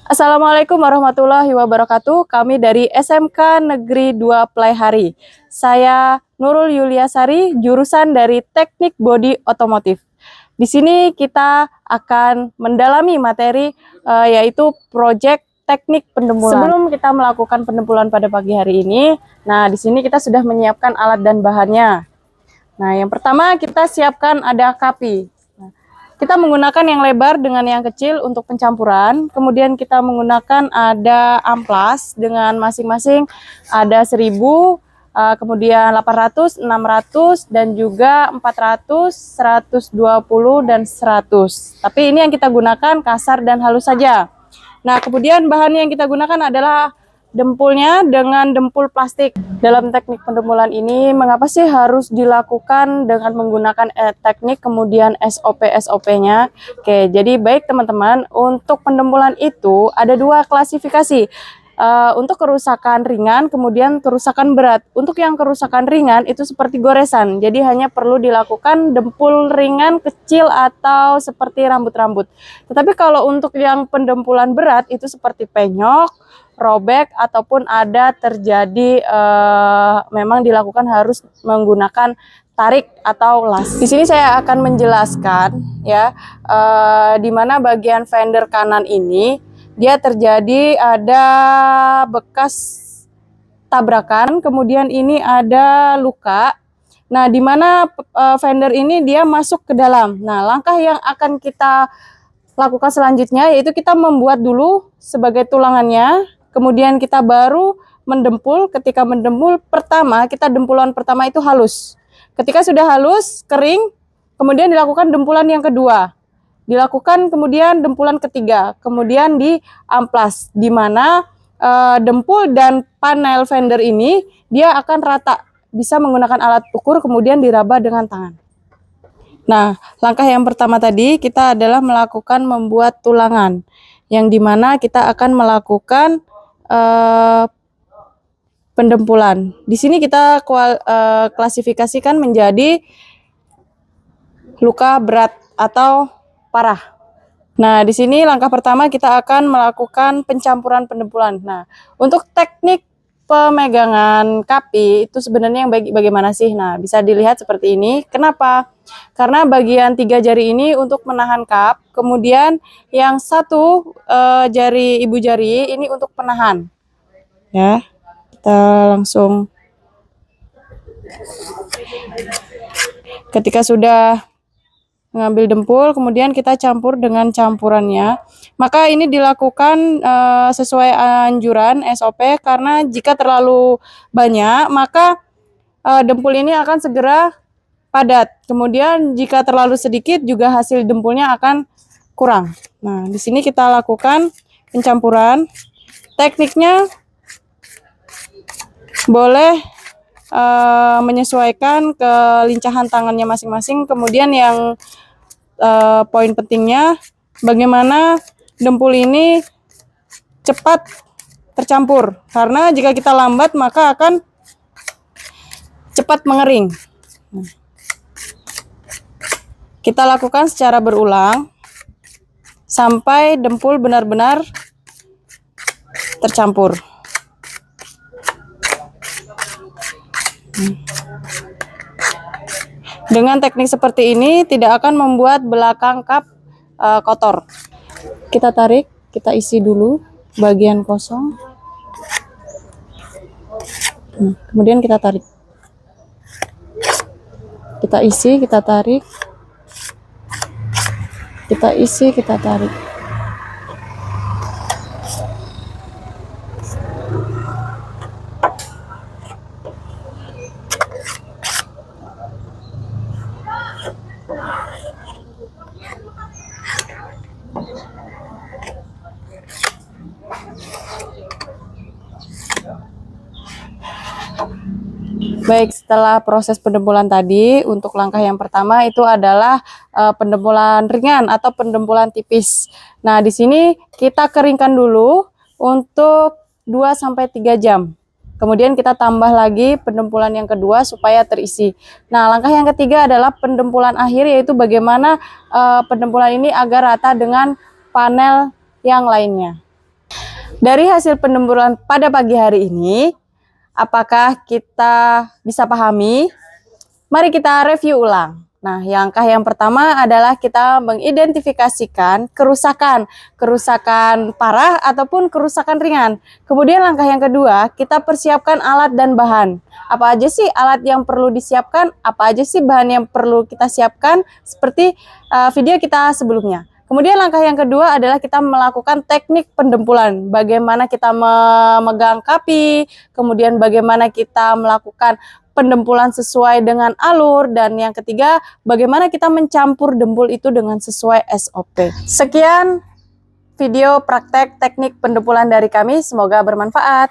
Assalamualaikum warahmatullahi wabarakatuh. Kami dari SMK Negeri 2 Playhari. Saya Nurul Yuliasari, jurusan dari Teknik Bodi Otomotif. Di sini kita akan mendalami materi yaitu proyek teknik pendempulan. Sebelum kita melakukan pendempulan pada pagi hari ini, nah di sini kita sudah menyiapkan alat dan bahannya. Nah, yang pertama kita siapkan ada kapi. Kita menggunakan yang lebar dengan yang kecil untuk pencampuran. Kemudian kita menggunakan ada amplas dengan masing-masing ada 1000, kemudian 800, 600, dan juga 400, 120, dan 100. Tapi ini yang kita gunakan kasar dan halus saja. Nah, kemudian bahan yang kita gunakan adalah dempulnya dengan dempul plastik. Dalam teknik pendempulan ini, mengapa sih harus dilakukan dengan menggunakan teknik kemudian SOP-nya? Oke, jadi baik teman-teman, untuk pendempulan itu ada 2 klasifikasi. Untuk kerusakan ringan, kemudian kerusakan berat. Untuk yang kerusakan ringan itu seperti goresan, jadi hanya perlu dilakukan dempul ringan, kecil, atau seperti rambut-rambut. Tetapi kalau untuk yang pendempulan berat itu seperti penyok, robek, ataupun ada terjadi memang dilakukan harus menggunakan tarik atau las. Di sini saya akan menjelaskan ya di mana bagian fender kanan ini dia terjadi ada bekas tabrakan, kemudian ini ada luka. Nah, di mana fender ini dia masuk ke dalam. Nah, langkah yang akan kita lakukan selanjutnya yaitu kita membuat dulu sebagai tulangannya, kemudian kita baru mendempul. Ketika mendempul pertama, kita dempulan pertama itu halus. Ketika sudah halus, kering, kemudian dilakukan dempulan yang kedua. Dilakukan kemudian dempulan ketiga, kemudian di amplas, di mana dempul dan panel fender ini dia akan rata, bisa menggunakan alat ukur kemudian diraba dengan tangan. Nah, langkah yang pertama tadi kita adalah melakukan membuat tulangan, yang dimana kita akan melakukan pendempulan. Di sini kita klasifikasikan menjadi luka berat atau parah. Nah, di sini langkah pertama kita akan melakukan pencampuran pendempulan. Nah, untuk teknik pemegangan kapi itu sebenarnya yang bagaimana sih? Nah, bisa dilihat seperti ini. Kenapa? Karena bagian 3 jari ini untuk menahan kap, kemudian yang satu jari ibu jari ini untuk penahan. Ya, kita langsung. Ketika sudah mengambil dempul, kemudian kita campur dengan campurannya. Maka ini dilakukan sesuai anjuran SOP, karena jika terlalu banyak, maka dempul ini akan segera padat. Kemudian jika terlalu sedikit, juga hasil dempulnya akan kurang. Nah, di sini kita lakukan pencampuran. Tekniknya boleh menyesuaikan kelincahan tangannya masing-masing. Kemudian yang poin pentingnya bagaimana dempul ini cepat tercampur, karena jika kita lambat maka akan cepat mengering. Kita lakukan secara berulang sampai dempul benar-benar tercampur. Dengan teknik seperti ini tidak akan membuat belakang kap kotor. Kita tarik, kita isi dulu bagian kosong. Kemudian kita tarik. Kita isi, kita tarik. Kita isi, kita tarik. Baik, setelah proses pendempulan tadi, untuk langkah yang pertama itu adalah pendempulan ringan atau pendempulan tipis. Nah, di sini kita keringkan dulu untuk 2-3 jam. Kemudian kita tambah lagi pendempulan yang kedua supaya terisi. Nah, langkah yang ketiga adalah pendempulan akhir, yaitu bagaimana pendempulan ini agar rata dengan panel yang lainnya. Dari hasil pendembulan pada pagi hari ini, apakah kita bisa pahami? Mari kita review ulang. Nah, langkah yang pertama adalah kita mengidentifikasikan kerusakan parah ataupun kerusakan ringan. Kemudian langkah yang kedua, kita persiapkan alat dan bahan. Apa aja sih alat yang perlu disiapkan? Apa aja sih bahan yang perlu kita siapkan? Seperti video kita sebelumnya. Kemudian langkah yang kedua adalah kita melakukan teknik pendempulan. Bagaimana kita memegang kapi, kemudian bagaimana kita melakukan pendempulan sesuai dengan alur, dan yang ketiga bagaimana kita mencampur dempul itu dengan sesuai SOP. Sekian video praktek teknik pendempulan dari kami, semoga bermanfaat.